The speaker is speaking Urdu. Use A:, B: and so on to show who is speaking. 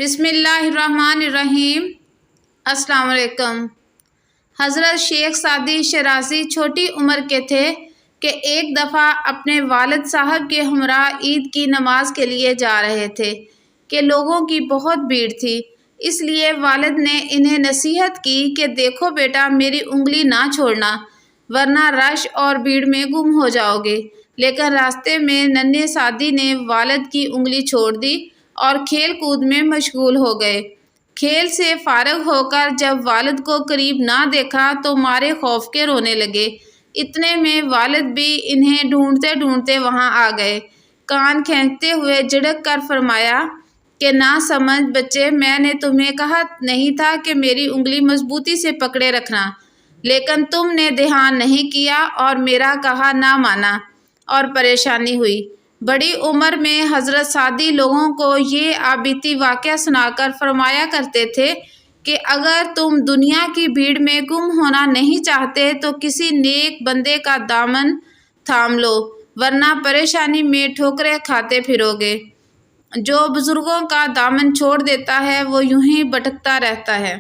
A: بسم اللہ الرحمن الرحیم۔ السلام علیکم۔ حضرت شیخ سعدی شیرازی چھوٹی عمر کے تھے کہ ایک دفعہ اپنے والد صاحب کے ہمراہ عید کی نماز کے لیے جا رہے تھے کہ لوگوں کی بہت بھیڑ تھی، اس لیے والد نے انہیں نصیحت کی کہ دیکھو بیٹا، میری انگلی نہ چھوڑنا ورنہ رش اور بھیڑ میں گم ہو جاؤ گے۔ لیکن راستے میں ننھے سعدی نے والد کی انگلی چھوڑ دی اور کھیل کود میں مشغول ہو گئے۔ کھیل سے فارغ ہو کر جب والد کو قریب نہ دیکھا تو مارے خوف کے رونے لگے۔ اتنے میں والد بھی انہیں ڈھونڈتے ڈھونڈتے وہاں آ گئے۔ کان کھینچتے ہوئے جھڑک کر فرمایا کہ نہ سمجھ بچے، میں نے تمہیں کہا نہیں تھا کہ میری انگلی مضبوطی سے پکڑے رکھنا، لیکن تم نے دھیان نہیں کیا اور میرا کہا نہ مانا اور پریشانی ہوئی۔ بڑی عمر میں حضرت سعدی لوگوں کو یہ آبیتی واقعہ سنا کر فرمایا کرتے تھے کہ اگر تم دنیا کی بھیڑ میں گم ہونا نہیں چاہتے تو کسی نیک بندے کا دامن تھام لو، ورنہ پریشانی میں ٹھوکریں کھاتے پھرو گے۔ جو بزرگوں کا دامن چھوڑ دیتا ہے وہ یوں ہی بھٹکتا رہتا ہے۔